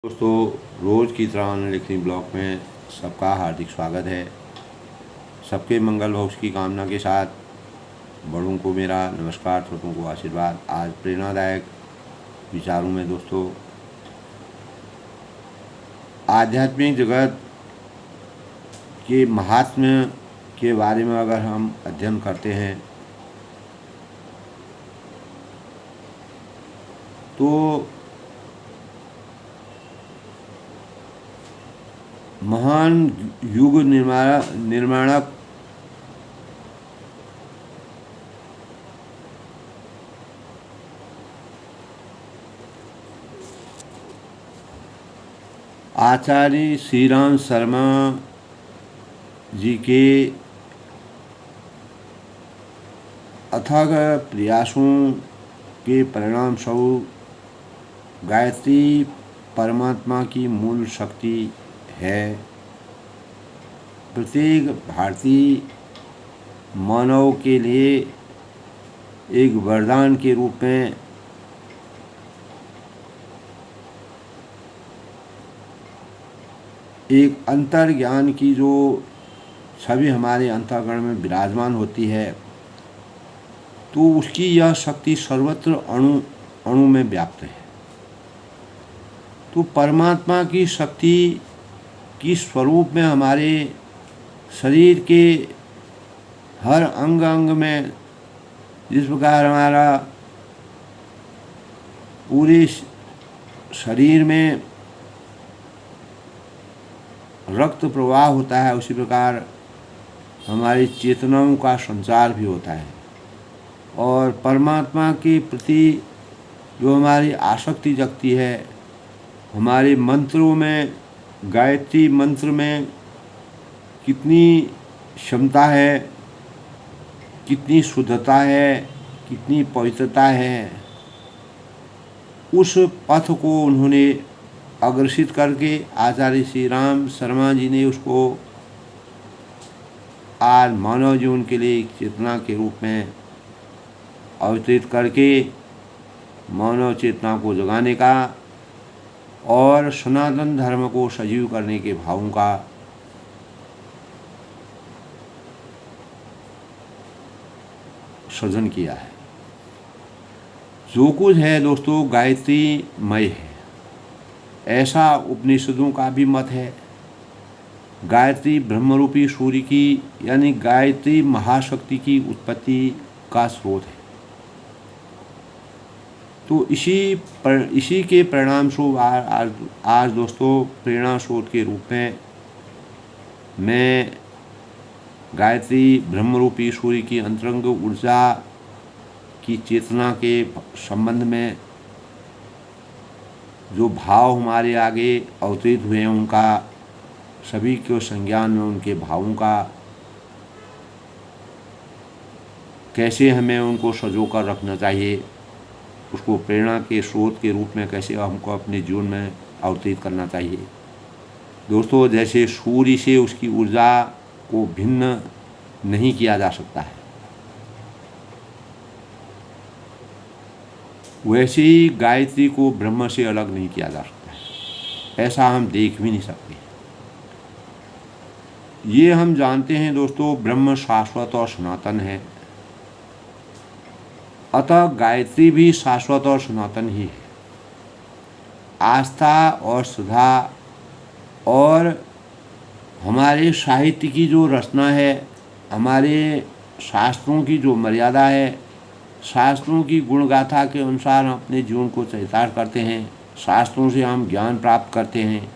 दोस्तों, रोज़ की तरह लिखनी ब्लॉग में सबका हार्दिक स्वागत है। सबके मंगल भविष्य की कामना के साथ बड़ों को मेरा नमस्कार, छोटों को आशीर्वाद। आज प्रेरणादायक विचारों में दोस्तों, आध्यात्मिक जगत के महात्म्य के बारे में अगर हम अध्ययन करते हैं तो महान युग निर्माणक आचार्य श्री राम शर्मा जी के अथक प्रयासों के परिणाम स्वरूप गायत्री परमात्मा की मूल शक्ति है। प्रत्येक भारतीय मानव के लिए एक वरदान के रूप में एक अंतर ज्ञान की जो छवि हमारे अंतःकरण में विराजमान होती है, तो उसकी यह शक्ति सर्वत्र अणु अणु में व्याप्त है। तो परमात्मा की शक्ति की स्वरूप में हमारे शरीर के हर अंग अंग में, जिस प्रकार हमारा पूरे शरीर में रक्त प्रवाह होता है, उसी प्रकार हमारी चेतनाओं का संचार भी होता है। और परमात्मा के प्रति जो हमारी आसक्ति जगती है, हमारे मंत्रों में, गायत्री मंत्र में कितनी क्षमता है, कितनी शुद्धता है, कितनी पवित्रता है, उस पथ को उन्होंने अग्रसित करके आचार्य श्री राम शर्मा जी ने उसको आज मानव जीवन के लिए एक चेतना के रूप में अवतरित करके मानव चेतना को जगाने का और सनातन धर्म को सजीव करने के भावों का सृजन किया है। जो कुछ है दोस्तों गायत्री मय है, ऐसा उपनिषदों का भी मत है। गायत्री ब्रह्मरूपी सूर्य की यानी गायत्री महाशक्ति की उत्पत्ति का स्रोत है। तो इसी के परिणाम स्वरूप आज दोस्तों प्रेरणा स्रोत के रूप में मैं गायत्री ब्रह्मरूपी सूर्य की अंतरंग ऊर्जा की चेतना के संबंध में जो भाव हमारे आगे अवतरित हुए हैं, उनका सभी के संज्ञान में उनके भावों का कैसे हमें उनको सजो कर रखना चाहिए, उसको प्रेरणा के स्रोत के रूप में कैसे हमको अपने जीवन में अवतरित करना चाहिए। दोस्तों, जैसे सूर्य से उसकी ऊर्जा को भिन्न नहीं किया जा सकता है, वैसे ही गायत्री को ब्रह्म से अलग नहीं किया जा सकता है। ऐसा हम देख भी नहीं सकते। ये हम जानते हैं दोस्तों, ब्रह्म शाश्वत और सनातन है, अतः गायत्री भी शाश्वत और सनातन ही है। आस्था और श्रद्धा और हमारे साहित्य की जो रचना है, हमारे शास्त्रों की जो मर्यादा है, शास्त्रों की गुणगाथा के अनुसार हम अपने जीवन को चरितार्थ करते हैं, शास्त्रों से हम ज्ञान प्राप्त करते हैं।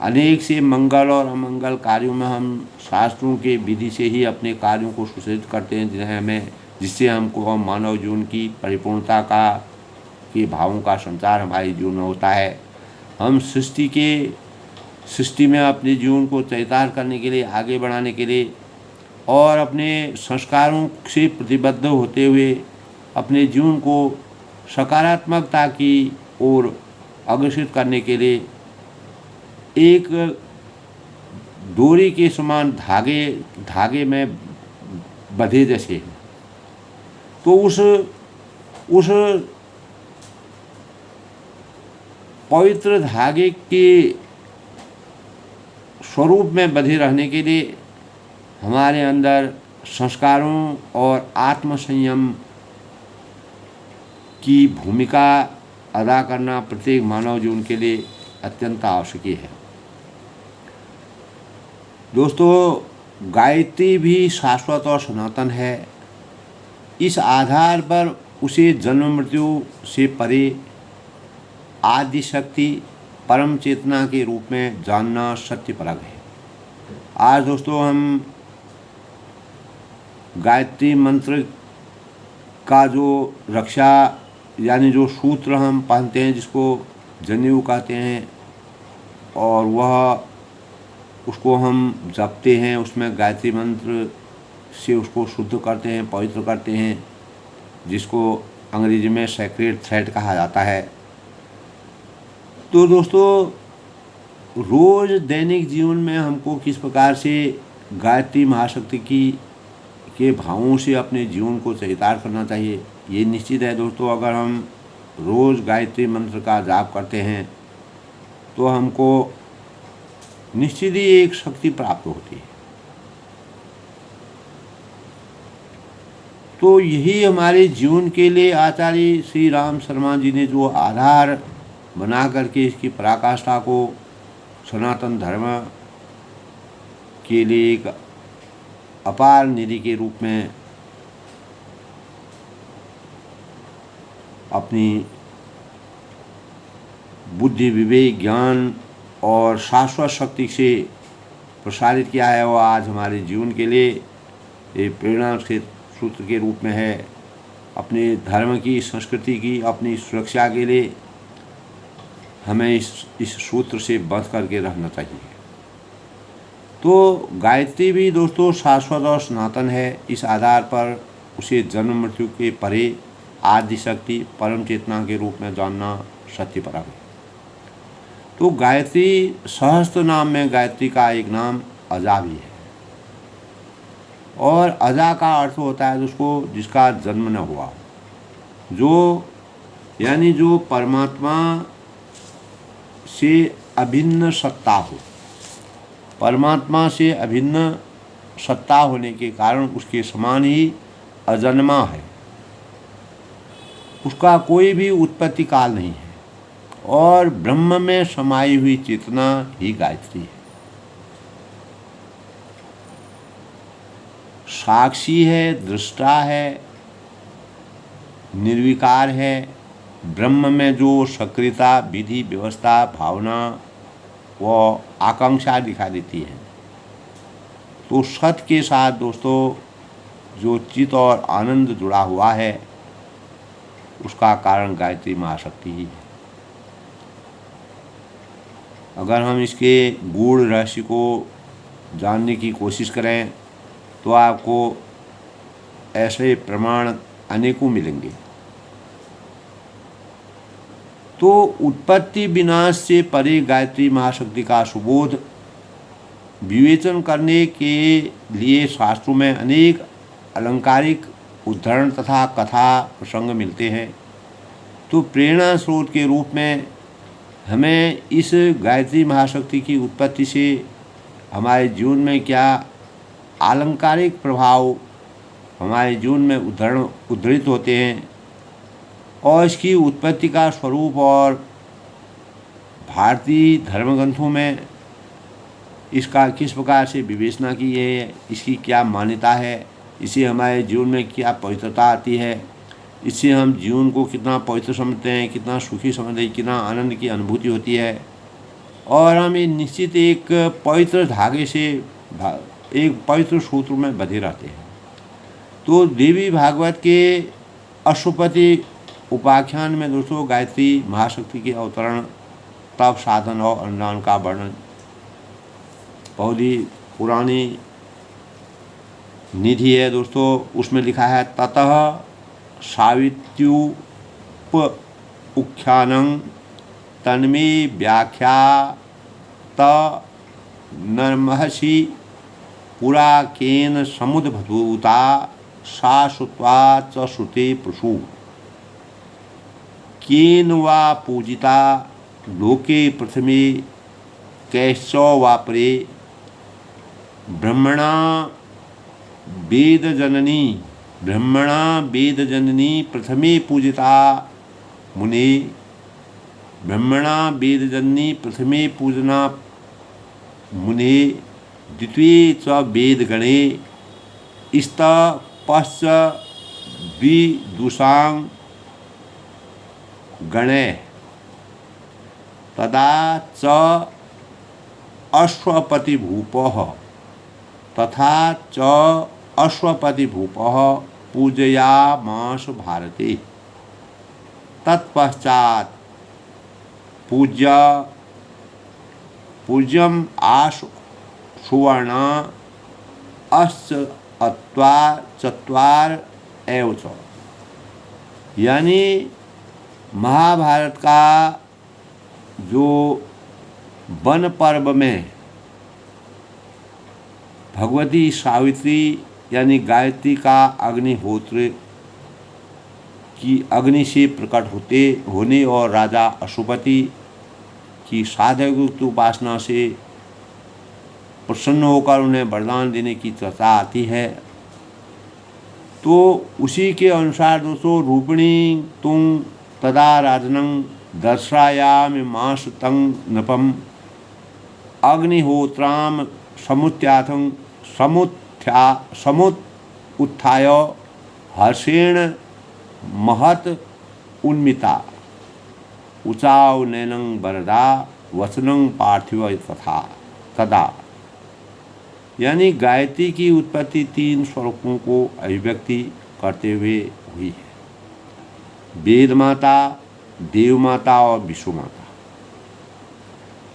अनेक से मंगल और अमंगल कार्यों में हम शास्त्रों के विधि से ही अपने कार्यों को सुसज्जित करते हैं, जिससे हमको मानव जीवन की परिपूर्णता के भावों का संचार हमारे जीवन में होता है। हम सृष्टि में अपने जीवन को चरितार्थ करने के लिए, आगे बढ़ाने के लिए और अपने संस्कारों से प्रतिबद्ध होते हुए अपने जीवन को सकारात्मकता की ओर अग्रसित करने के लिए एक डोरी के समान धागे में बंधे जैसे हैं। तो उस पवित्र धागे के स्वरूप में बंधे रहने के लिए हमारे अंदर संस्कारों और आत्मसंयम की भूमिका अदा करना प्रत्येक मानव जीवन के लिए अत्यंत आवश्यक है। दोस्तों, गायत्री भी शाश्वत और सनातन है। इस आधार पर उसे जन्म मृत्यु से परे आदि शक्ति परम चेतना के रूप में जानना सत्यपरक है। आज दोस्तों हम गायत्री मंत्र का जो रक्षा यानी जो सूत्र हम पहनते हैं, जिसको जनेऊ कहते हैं, और वह उसको हम जपते हैं, उसमें गायत्री मंत्र से उसको शुद्ध करते हैं, पवित्र करते हैं, जिसको अंग्रेजी में सेक्रेड थ्रेड कहा जाता है। तो दोस्तों, रोज़ दैनिक जीवन में हमको किस प्रकार से गायत्री महाशक्ति के भावों से अपने जीवन को चरितार्थ करना चाहिए, ये निश्चित है। दोस्तों, अगर हम रोज़ गायत्री मंत्र का जाप करते हैं तो हमको निश्चित ही एक शक्ति प्राप्त होती है। तो यही हमारे जीवन के लिए आचार्य श्री राम शर्मा जी ने जो आधार बना करके इसकी पराकाष्ठा को सनातन धर्म के लिए एक अपार निधि के रूप में अपनी बुद्धि, विवेक, ज्ञान और शाश्वत शक्ति से प्रसारित किया है, वह आज हमारे जीवन के लिए एक प्रेरणा के सूत्र के रूप में है। अपने धर्म की, संस्कृति की, अपनी सुरक्षा के लिए हमें इस सूत्र से बंध करके रहना चाहिए। तो गायत्री भी दोस्तों शाश्वत और सनातन है। इस आधार पर उसे जन्म मृत्यु के परे आदि शक्ति परम चेतना के रूप में जानना सत्यपरक है। तो गायत्री सहस्त्र नाम में गायत्री का एक नाम अजा भी है, और अजा का अर्थ होता है उसको जिसका जन्म न हुआ, जो यानी जो परमात्मा से अभिन्न सत्ता हो। परमात्मा से अभिन्न सत्ता होने के कारण उसके समान ही अजन्मा है, उसका कोई भी उत्पत्ति काल नहीं है, और ब्रह्म में समाई हुई चेतना ही गायत्री है। साक्षी है, दृष्टा है, निर्विकार है। ब्रह्म में जो सक्रियता, विधि, व्यवस्था, भावना व आकांक्षा दिखाई देती है, तो सत के साथ दोस्तों जो चित और आनंद जुड़ा हुआ है, उसका कारण गायत्री महाशक्ति ही है। अगर हम इसके गूढ़ रहस्य को जानने की कोशिश करें तो आपको ऐसे प्रमाण अनेकों मिलेंगे। तो उत्पत्ति विनाश से परे गायत्री महाशक्ति का सुबोध विवेचन करने के लिए शास्त्रों में अनेक अलंकारिक उद्धरण तथा कथा प्रसंग मिलते हैं। तो प्रेरणा स्रोत के रूप में हमें इस गायत्री महाशक्ति की उत्पत्ति से हमारे जीवन में क्या अलंकारिक प्रभाव हमारे जीवन में उद्धृत होते हैं, और इसकी उत्पत्ति का स्वरूप और भारतीय धर्मग्रंथों में इसका किस प्रकार से विवेचना की है, इसकी क्या मान्यता है, इससे हमारे जीवन में क्या पवित्रता आती है, इससे हम जीवन को कितना पवित्र समझते हैं, कितना सुखी समझते हैं, कितना आनंद की अनुभूति होती है, और हम ये निश्चित एक पवित्र धागे से एक पवित्र सूत्र में बंधे रहते हैं। तो देवी भागवत के अशुपति उपाख्यान में दोस्तों गायत्री महाशक्ति के अवतरण, तप, साधन और अनुष्ठान का वर्णन बहुत ही पुरानी निधि है दोस्तों। उसमें लिखा है, ततः सावित्र्युप उख्यानं तन्मे व्याख्या त नर्महसि पुरा केन समुद्भूता सा श्रुत्वा च श्रुते पशु केन वा पूजिता लोके प्रथमे कैश्चौ वापरे ब्रह्मणा वेदजननी प्रथमे पूजिता मुने ब्रह्मणा वेदजननी प्रथमे पूजना मुने द्वितीये च वेदगणे स्त पश्च विदुषां गणे तदा च अश्वपतिभूपः तथा च अश्वपतिभूपः पूजयामास भारते। तत्पश्चात् पूज्यम आस सुवर्ण अश्च चत्वार एव च। यानी महाभारत का जो वन पर्व में भगवती सावित्री यानी गायत्री का अग्निहोत्र की अग्नि से प्रकट होने और राजा अशुपति की साधकयुक्त उपासना से प्रसन्न होकर उन्हें वरदान देने की चर्चा आती है। तो उसी के अनुसार दोस्तों रूपिणी तुंग तदा राजनं दर्शयामि मास तं नृपम अग्निहोत्राम समुत्थाय हर्षेण महत उन्मिता उचाव नैनं वरदा वचनं पार्थिव तथा। यानी गायत्री की उत्पत्ति 3 स्वरूपों को अभिव्यक्ति करते हुए हुई है, वेद माता, देव माता और विश्व माता।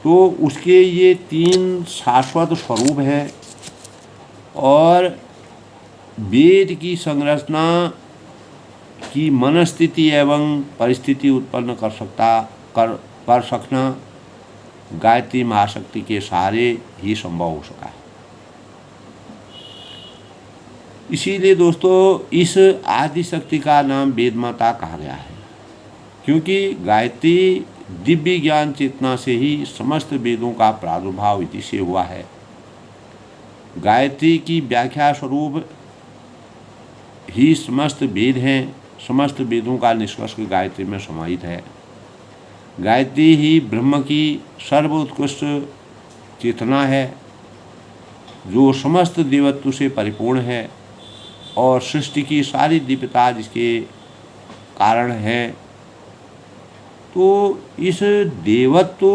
तो उसके ये 3 शाश्वत स्वरूप हैं और वेद की संरचना की मनस्थिति एवं परिस्थिति उत्पन्न कर सकना गायत्री महाशक्ति के सहारे ही संभव हो सका है। इसीलिए दोस्तों इस आदि शक्ति का नाम वेद माता कहा गया है, क्योंकि गायत्री दिव्य ज्ञान चेतना से ही समस्त वेदों का प्रादुर्भाव इति से हुआ है। गायत्री की व्याख्या स्वरूप ही समस्त वेद हैं, समस्त वेदों का निष्कर्ष गायत्री में समाहित है। गायत्री ही ब्रह्म की सर्वोत्कृष्ट चेतना है जो समस्त देवत्व से परिपूर्ण है और सृष्टि की सारी दिव्यता जिसके कारण है। तो इस देवत्व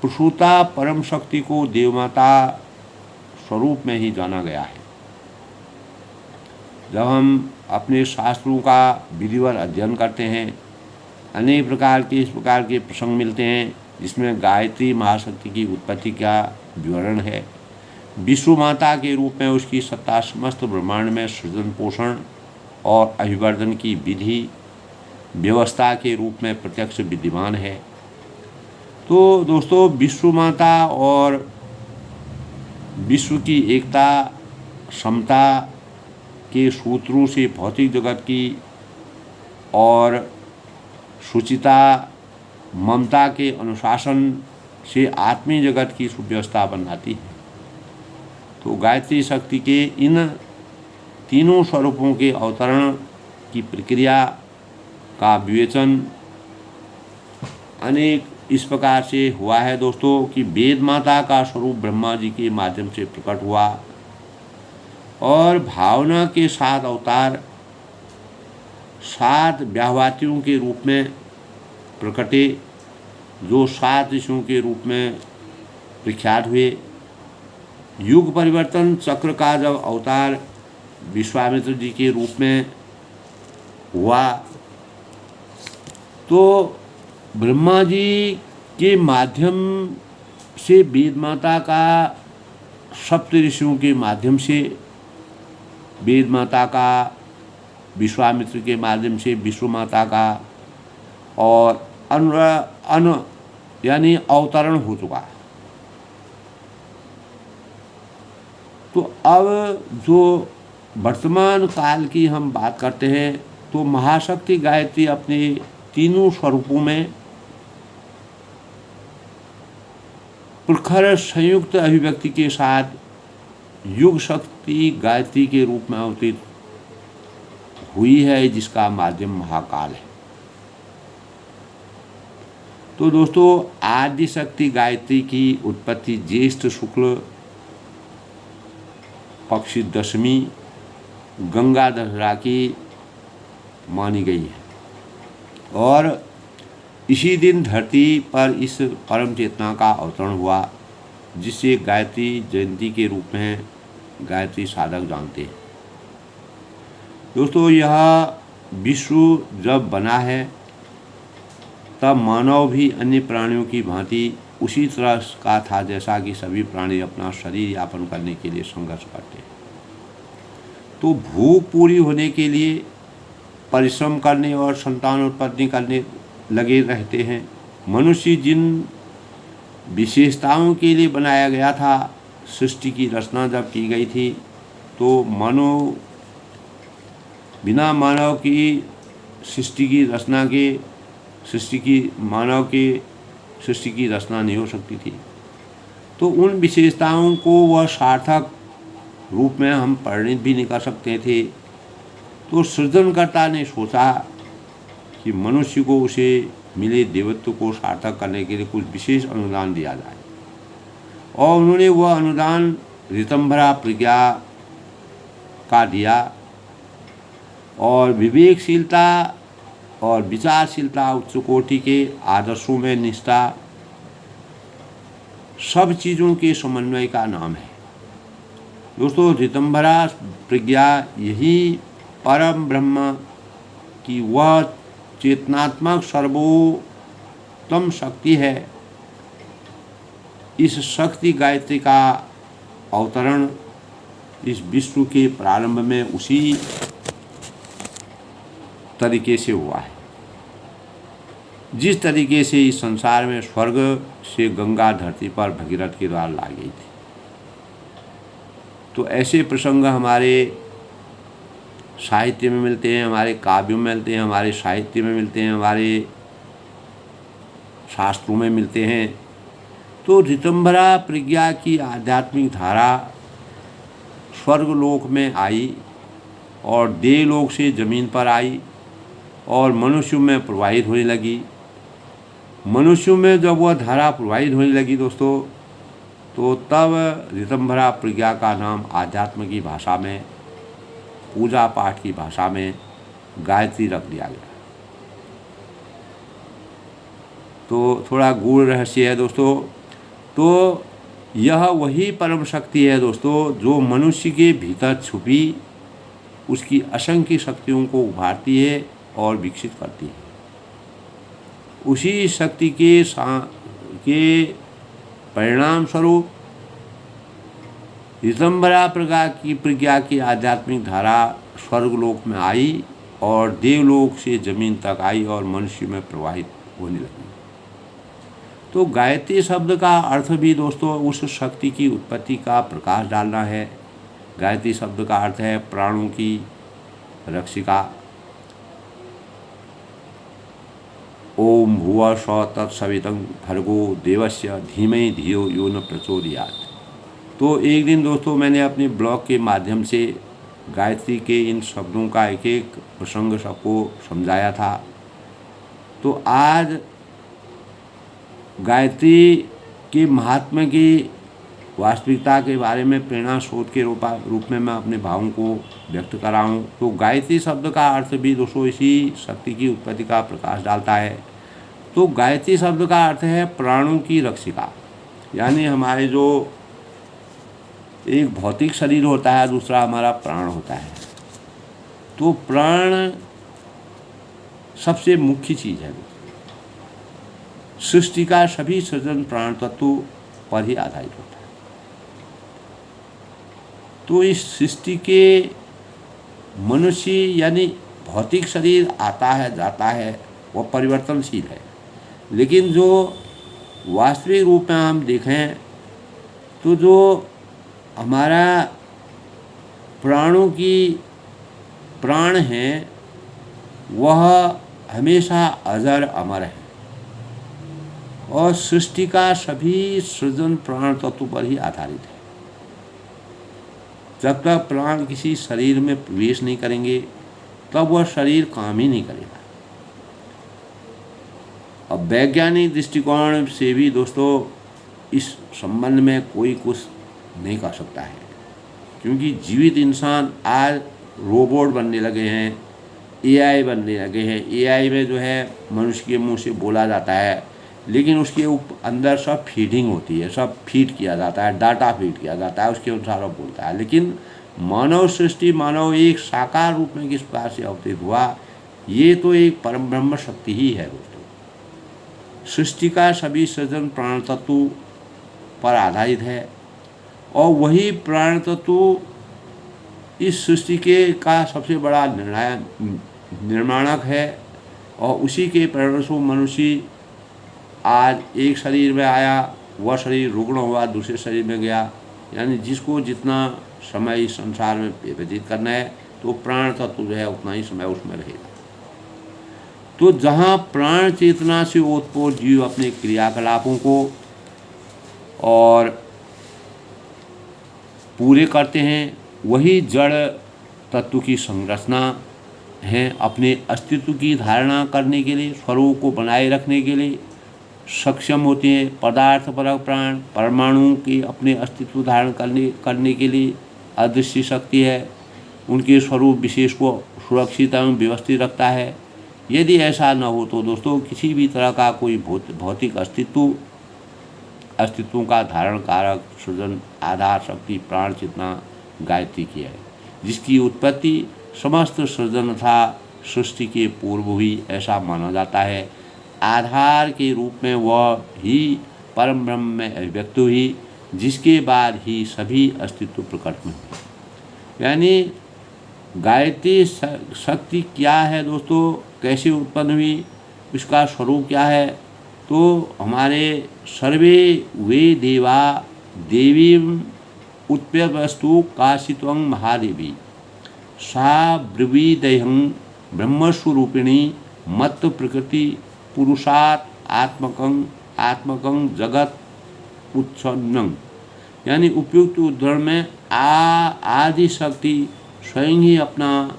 प्रसूता परम शक्ति को देवमाता स्वरूप में ही जाना गया है। जब हम अपने शास्त्रों का विधिवत अध्ययन करते हैं, अनेक प्रकार के इस प्रकार के प्रसंग मिलते हैं जिसमें गायत्री महाशक्ति की उत्पत्ति का विवरण है। विश्व माता के रूप में उसकी सत्ता समस्त ब्रह्मांड में सृजन पोषण और अभिवर्धन की विधि व्यवस्था के रूप में प्रत्यक्ष विद्यमान है। तो दोस्तों विश्व माता और विश्व की एकता समता के सूत्रों से भौतिक जगत की और शुचिता ममता के अनुशासन से आत्मीय जगत की सुव्यवस्था बनाती है। तो गायत्री शक्ति के इन तीनों स्वरूपों के अवतरण की प्रक्रिया का विवेचन अनेक इस प्रकार से हुआ है दोस्तों कि वेद माता का स्वरूप ब्रह्मा जी के माध्यम से प्रकट हुआ और भावना के 7 अवतार 7 व्याहवातियों के रूप में प्रकटे, जो 7 ऋषियों के रूप में प्रख्यात हुए। युग परिवर्तन चक्र का जब अवतार विश्वामित्र जी के रूप में हुआ तो ब्रह्मा जी के माध्यम से वेद माता का, सप्त ऋषियों के माध्यम से वेद माता का, विश्वामित्र के माध्यम से विश्व माता का और यानी अवतरण हो चुका। तो अब जो वर्तमान काल की हम बात करते हैं तो महाशक्ति गायत्री अपने तीनों स्वरूपों में प्रखर संयुक्त अभिव्यक्ति के साथ युग शक्ति गायत्री के रूप में अवतरित हुई है, जिसका माध्यम महाकाल है। तो दोस्तों, आदि शक्ति गायत्री की उत्पत्ति ज्येष्ठ शुक्ल पक्ष दशमी गंगा दशहरा की मानी गई है और इसी दिन धरती पर इस परम चेतना का अवतरण हुआ, जिसे गायत्री जयंती के रूप में गायत्री साधक जानते हैं। दोस्तों, यह विश्व जब बना है तब मानव भी अन्य प्राणियों की भांति उसी तरह का था जैसा कि सभी प्राणी अपना शरीर यापन करने के लिए संघर्ष करते हैं। तो भूख पूरी होने के लिए परिश्रम करने और संतान उत्पत्ति करने लगे रहते हैं। मनुष्य जिन विशेषताओं के लिए बनाया गया था, सृष्टि की रचना जब की गई थी तो बिना मानव की सृष्टि की रचना नहीं हो सकती थी। तो उन विशेषताओं को वह सार्थक रूप में हम परिणित भी नहीं कर सकते थे। तो सृजनकर्ता ने सोचा कि मनुष्य को उसे मिले देवत्व को सार्थक करने के लिए कुछ विशेष अनुदान दिया जाए, और उन्होंने वह अनुदान ऋतंभरा प्रज्ञा का दिया और विवेकशीलता और विचारशीलता, उच्च कोटि के आदर्शों में निष्ठा, सब चीज़ों के समन्वय का नाम है। दोस्तों, ऋतंभरा प्रज्ञा यही परम ब्रह्म की वह चेतनात्मक सर्वोत्तम शक्ति है। इस शक्ति गायत्री का अवतरण इस विश्व के प्रारंभ में उसी तरीके से हुआ है जिस तरीके से इस संसार में स्वर्ग से गंगा धरती पर भगीरथ के द्वारा लाई गई थी। तो ऐसे प्रसंग हमारे साहित्य में मिलते हैं, हमारे काव्यों में मिलते हैं, हमारे साहित्य में मिलते हैं, हमारे शास्त्रों में मिलते हैं। तो ऋतंभरा प्रज्ञा की आध्यात्मिक धारा स्वर्गलोक में आई और देवलोक से जमीन पर आई और मनुष्यों में प्रवाहित होने लगी। मनुष्यों में जब वह धारा प्रवाहित होने लगी दोस्तों, तो तब ऋतंभरा प्रज्ञा का नाम आध्यात्म की भाषा में, पूजा पाठ की भाषा में गायत्री रख दिया गया। तो थोड़ा गूढ़ रहस्य है दोस्तों। तो यह वही परम शक्ति है दोस्तों जो मनुष्य के भीतर छुपी उसकी असंख्य शक्तियों को उभारती है और विकसित करती है। उसी शक्ति के परिणाम स्वरूप ऋतंभरा प्रज्ञा की आध्यात्मिक धारा स्वर्गलोक में आई और देवलोक से जमीन तक आई और मनुष्य में प्रवाहित होने लगी। तो गायत्री शब्द का अर्थ भी दोस्तों उस शक्ति की उत्पत्ति का प्रकाश डालना है। गायत्री शब्द का अर्थ है प्राणों की रक्षिका। ओम भुवः स्वः तत्सवितं भर्गो देवस्य धीमहि धियो यो न प्रचोदयात्। तो एक दिन दोस्तों मैंने अपने ब्लॉग के माध्यम से गायत्री के इन शब्दों का एक एक प्रसंग सबको समझाया था। तो आज गायत्री के महात्म्य की वास्तविकता के बारे में प्रेरणा स्रोत के रूप में मैं अपने भावों को व्यक्त कर रहा हूँ। तो गायत्री शब्द का अर्थ भी दोस्तों इसी शक्ति की उत्पत्ति का प्रकाश डालता है। तो गायत्री शब्द का अर्थ है प्राणों की रक्षिका, यानी हमारे जो एक भौतिक शरीर होता है, दूसरा हमारा प्राण होता है। तो प्राण सबसे मुख्य चीज़ है। सृष्टि का सभी सृजन प्राण तत्व पर ही आधारित होता है। तो इस सृष्टि के मनुष्य यानी भौतिक शरीर आता है जाता है, वह परिवर्तनशील है, लेकिन जो वास्तविक रूप में हम देखें तो जो हमारा प्राण है वह हमेशा अजर अमर है और सृष्टि का सभी सृजन प्राण तत्व पर ही आधारित है। जब तक प्राण किसी शरीर में प्रवेश नहीं करेंगे तब वह शरीर काम ही नहीं करेगा। अब वैज्ञानिक दृष्टिकोण से भी दोस्तों इस संबंध में कोई कुछ नहीं कर सकता है, क्योंकि जीवित इंसान आज रोबोट बनने लगे हैं, एआई बनने लगे हैं। एआई में जो है मनुष्य के मुंह से बोला जाता है, लेकिन उसके अंदर सब फीडिंग होती है, सब फीड किया जाता है, डाटा फीड किया जाता है, उसके अनुसार वो बोलता है। लेकिन मानव सृष्टि, मानव एक साकार रूप में किस प्रकार से अवतरित हुआ, ये तो एक परम ब्रह्म शक्ति ही है दोस्तों। सृष्टि का सभी सृजन प्राण तत्व पर आधारित है और वही प्राण तत्व इस सृष्टि के का सबसे बड़ा निर्माणक है और उसी के परिणामस्वरूप मनुष्य आज एक शरीर में आया, वह शरीर रुग्ण हुआ, दूसरे शरीर में गया। यानी जिसको जितना समय इस संसार में व्यतीत करना है तो प्राण तत्व जो है उतना ही समय उसमें रहेगा। तो जहाँ प्राण चेतना से ओतप्रोत जीव अपने क्रियाकलापों को और पूरे करते हैं, वही जड़ तत्व की संरचना है। अपने अस्तित्व की धारणा करने के लिए, स्वरूप को बनाए रखने के लिए सक्षम होते हैं। पदार्थ परक प्राण परमाणु की अपने अस्तित्व धारण करने के लिए अदृश्य शक्ति है, उनके स्वरूप विशेष को सुरक्षित एवं व्यवस्थित रखता है। यदि ऐसा न हो तो दोस्तों किसी भी तरह का कोई भौतिक अस्तित्वों का धारण कारक सृजन आधार शक्ति प्राण चेतना गायत्री की है, जिसकी उत्पत्ति समस्त सृजन तथा सृष्टि के पूर्व हुई, ऐसा माना जाता है। आधार के रूप में वह ही परम ब्रह्म में अभिव्यक्त हुई, जिसके बाद ही सभी अस्तित्व प्रकट में हुए। यानी गायत्री शक्ति क्या है दोस्तों, कैसे उत्पन्न हुई, इसका स्वरूप क्या है? तो हमारे सर्वे वे देवा देवी उत्प्यवस्तु काशित्वं महादेवी सा ब्रवीदयं ब्रह्मस्वरूपिणी मत्त प्रकृति पुरुषात् आत्मकं जगत उत्सन्नं। यानी उपयुक्त उद्धरण में आदि शक्ति स्वयं ही अपना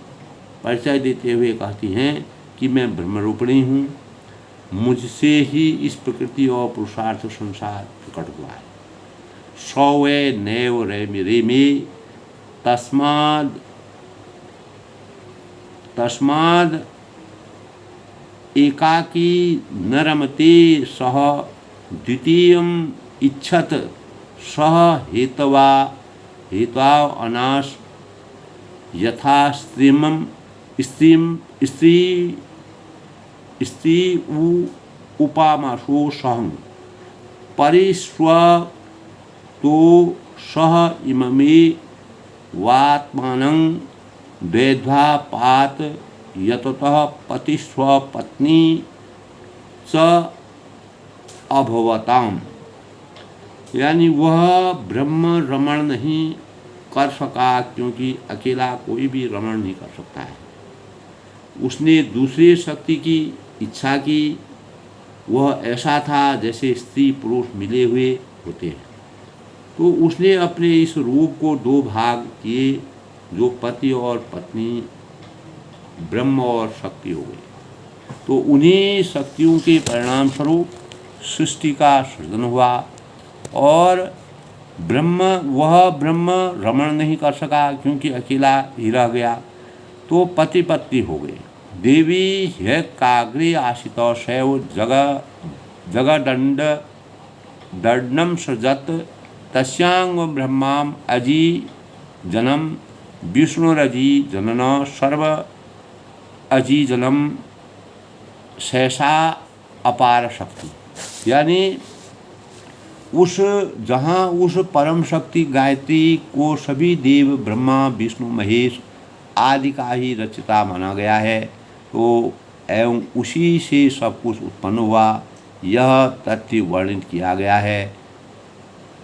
परिचय देते हुए कहती हैं कि मैं ब्रह्मरूपिणी हूँ, मुझसे ही इस प्रकृति और पुरुषार्थ संसार प्रकट हुआ है। सौवे नैव रेमे तस्माद एकाकी न रमते सह द्वितीयम् इच्छत सह हेतवा अनाश यथा स्त्री उपामाशो सहं परिस्व तो सह इममे वात्मानं द्वैध्वा पात यततः पतिस्व पत्नी च अभवताम। यानी वह ब्रह्म रमण नहीं कर सका, क्योंकि अकेला कोई भी रमण नहीं कर सकता है। उसने दूसरी शक्ति की इच्छा की, वह ऐसा था जैसे स्त्री पुरुष मिले हुए होते हैं। तो उसने अपने इस रूप को दो भाग किए, जो पति और पत्नी ब्रह्म और शक्ति हो गई। तो उन्हीं शक्तियों के परिणाम स्वरूप सृष्टि का सृजन हुआ और वह ब्रह्म रमण नहीं कर सका, क्योंकि अकेला ही रह गया। तो पति पत्नी हो गए। देवी ह्यकाग्रे आशित शैव जगदंडम सृजत तस्यांग ब्रह्माम अजी जनम विष्णुरजी जनन सर्व अजी जनम सहसा अपार शक्ति। यानी उस परम शक्ति गायत्री को सभी देव ब्रह्मा विष्णु महेश आदि का ही रचिता माना गया है। तो एवं उसी से सब कुछ उत्पन्न हुआ, यह तथ्य वर्णित किया गया है।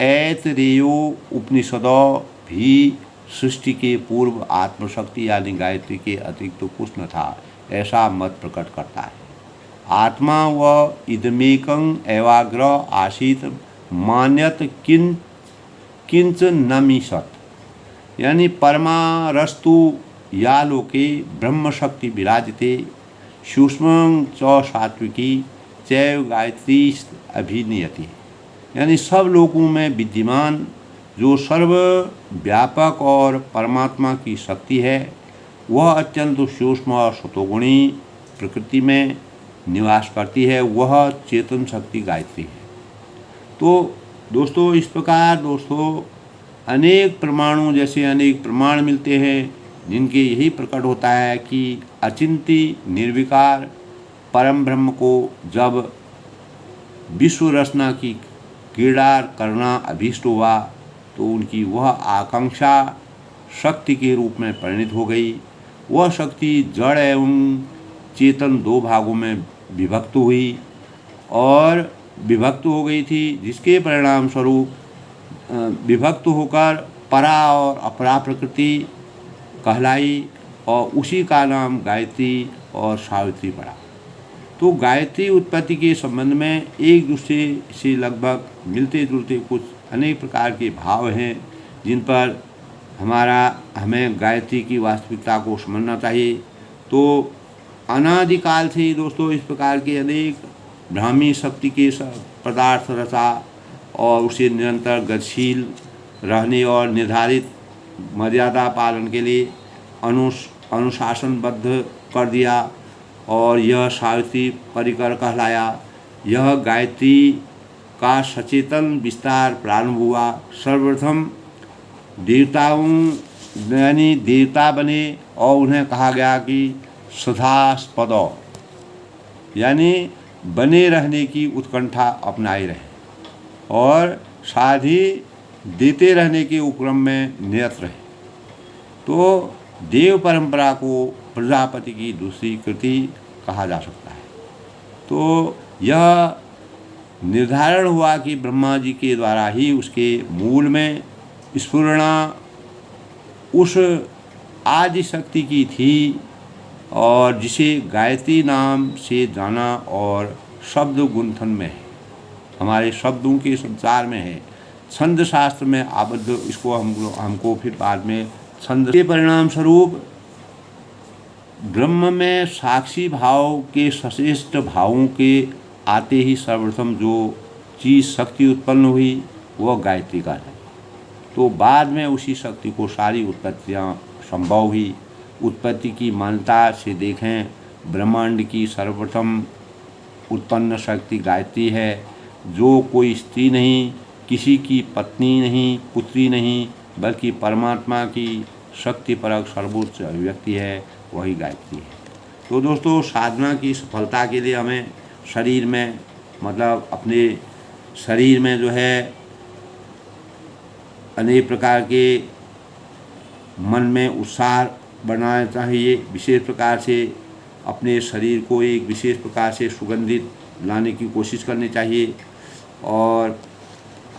ऐतरेयो उपनिषदों भी सृष्टि के पूर्व आत्मशक्ति यानी गायत्री के अतिरिक्त तो कुछ न था, ऐसा मत प्रकट करता है। आत्मा व इदमेकं एवाग्र आसीत मान्यत किंच न मिशत। यानी परमारस्तु या लोके ब्रह्म शक्ति विराजते सूक्ष्म च सात्विकी चैव गायत्री अभिनियति। यानी सब लोगों में विद्यमान जो सर्व व्यापक और परमात्मा की शक्ति है वह अत्यंत सूक्ष्म और सतोगुणी प्रकृति में निवास करती है, वह चेतन शक्ति गायत्री है। तो दोस्तों इस प्रकार दोस्तों अनेक प्रमाणों जैसे अनेक प्रमाण मिलते हैं जिनके यही प्रकट होता है कि अचिंत्य निर्विकार परम ब्रह्म को जब विश्व रचना की क्रीड़ा करना अभीष्ट हुआ तो उनकी वह आकांक्षा शक्ति के रूप में परिणित हो गई। वह शक्ति जड़ एवं चेतन दो भागों में विभक्त हुई और विभक्त हो गई थी, जिसके परिणाम स्वरूप विभक्त होकर परा और अपरा प्रकृति कहलाई और उसी का नाम गायत्री और सावित्री पड़ा। तो गायत्री उत्पत्ति के संबंध में एक दूसरे से लगभग मिलते जुलते कुछ अनेक प्रकार के भाव हैं जिन पर हमें गायत्री की वास्तविकता को समझना चाहिए। तो अनादिकाल से ही दोस्तों इस प्रकार के अनेक ब्राह्मी शक्ति के पदार्थ रचा और उसे निरंतर गतिशील रहने और निर्धारित मर्यादा पालन के लिए अनुशासनबद्ध कर दिया और यह सावित्री परिकर कहलाया। यह गायत्री का सचेतन विस्तार प्रारंभ हुआ। सर्वप्रथम देवताओं यानी देवता बने और उन्हें कहा गया कि सदास्पद यानी बने रहने की उत्कंठा अपनाए रहे और साथ ही देते रहने के उपक्रम में निरत रहे। तो देव परंपरा को प्रजापति की दूसरी कृति कहा जा सकता है। तो यह निर्धारण हुआ कि ब्रह्मा जी के द्वारा ही उसके मूल में स्फुरणा उस आदि शक्ति की थी और जिसे गायत्री नाम से जाना और शब्द गुंथन में है, हमारे शब्दों के संसार में है, छंद शास्त्र में आबद्ध। इसको हमको फिर बाद में छंद के परिणाम स्वरूप ब्रह्म में साक्षी भाव के सश्रेष्ठ भावों के आते ही सर्वप्रथम जो चीज़ शक्ति उत्पन्न हुई वह गायत्री का है। तो बाद में उसी शक्ति को सारी उत्पत्तियाँ संभव हुई। उत्पत्ति की मान्यता से देखें ब्रह्मांड की सर्वप्रथम उत्पन्न शक्ति गायत्री है, जो कोई स्त्री नहीं, किसी की पत्नी नहीं, पुत्री नहीं, बल्कि परमात्मा की शक्तिपरक सर्वोच्च अभिव्यक्ति है, वही गायत्री है। तो दोस्तों साधना की सफलता के लिए हमें शरीर में मतलब अपने शरीर में जो है अनेक प्रकार के मन में उत्साह बनाना चाहिए। विशेष प्रकार से अपने शरीर को एक विशेष प्रकार से सुगंधित लाने की कोशिश करनी चाहिए और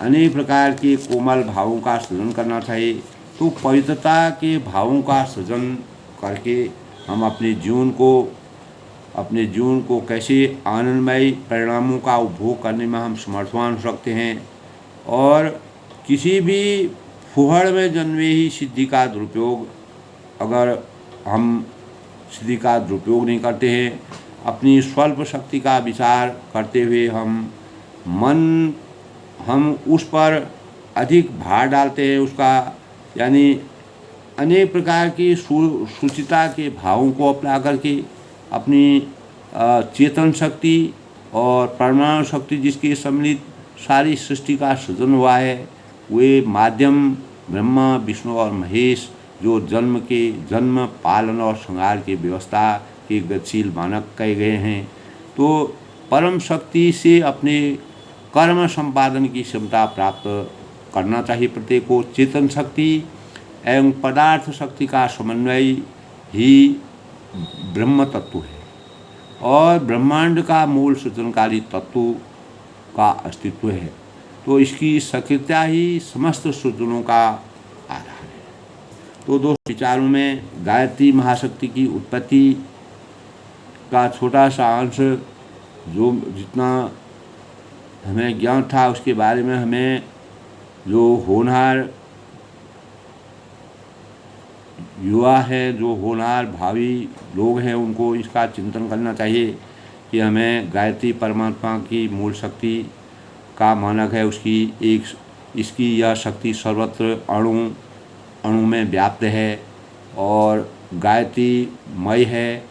अनेक प्रकार के कोमल भावों का सृजन करना चाहिए। तो पवित्रता के भावों का सृजन करके हम अपने जीवन को कैसे आनंदमय परिणामों का उपभोग करने में हम समर्थवान हो सकते हैं और किसी भी फुहड़ में जन्मे ही सिद्धि का दुरुपयोग अगर हम सिद्धि का दुरुपयोग नहीं करते हैं, अपनी स्वल्प शक्ति का विचार करते हुए हम उस पर अधिक भार डालते हैं, उसका यानी अनेक प्रकार की सुचिता के भावों को अपना करके अपनी चेतन शक्ति और परमाणु शक्ति जिसके सम्मिलित सारी सृष्टि का सृजन हुआ है, वे माध्यम ब्रह्मा विष्णु और महेश जो जन्म पालन और संहार की व्यवस्था के गतिशील मानक कहे गए हैं। तो परम शक्ति से अपने कर्म संपादन की क्षमता प्राप्त करना चाहिए प्रत्येक को। चेतन शक्ति एवं पदार्थ शक्ति का समन्वय ही ब्रह्म तत्व है और ब्रह्मांड का मूल सृजनकारी तत्व का अस्तित्व है। तो इसकी सक्रियता ही समस्त सृजनों का आधार है। तो दोस्तों विचारों में गायत्री महाशक्ति की उत्पत्ति का छोटा सा अंश जो जितना हमें ज्ञान था उसके बारे में हमें जो होनहार युवा है, जो होनहार भावी लोग हैं, उनको इसका चिंतन करना चाहिए कि हमें गायत्री परमात्मा की मूल शक्ति का मानक है, उसकी इसकी यह शक्ति सर्वत्र अणु अणु में व्याप्त है और गायत्री मय है,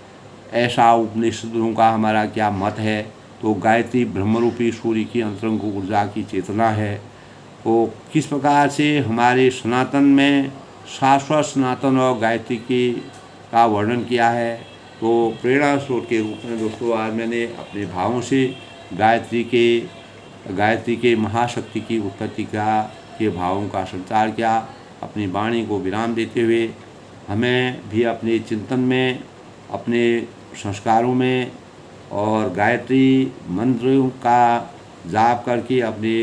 ऐसा उपनिषदों का हमारा क्या मत है। तो गायत्री ब्रह्मरूपी सूर्य की अंतरंग ऊर्जा की चेतना है। तो किस प्रकार से हमारे सनातन में शाश्वत सनातन और गायत्री की का वर्णन किया है। तो प्रेरणा स्रोत के रूप में दोस्तों आज मैंने अपने भावों से गायत्री के महाशक्ति की उत्पत्ति के भावों का संचार किया। अपनी वाणी को विराम देते हुए हमें भी अपने चिंतन में, अपने संस्कारों में और गायत्री मंत्रों का जाप करके अपने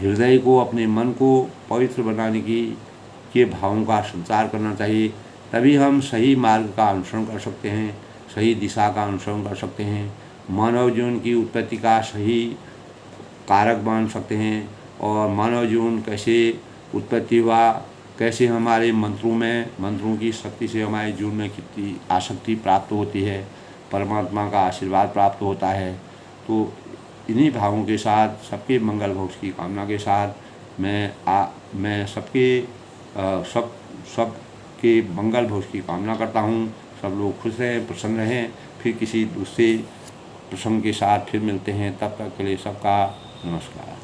हृदय को, अपने मन को पवित्र बनाने के भावों का संचार करना चाहिए। तभी हम सही मार्ग का अनुसरण कर सकते हैं, सही दिशा का अनुसरण कर सकते हैं, मानव जीवन की उत्पत्ति का सही कारक मान सकते हैं और मानव जीवन कैसे उत्पत्ति हुआ, कैसे हमारे मंत्रों की शक्ति से हमारे जीवन में कितनी आसक्ति प्राप्त होती है, परमात्मा का आशीर्वाद प्राप्त होता है। तो इन्हीं भावों के साथ, सबके मंगल भविष्य की कामना के साथ मैं सबके मंगल भविष्य की कामना करता हूँ। सब लोग खुश रहें, प्रसन्न रहें। फिर किसी दूसरे प्रसंग के साथ फिर मिलते हैं। तब तक के लिए सबका नमस्कार।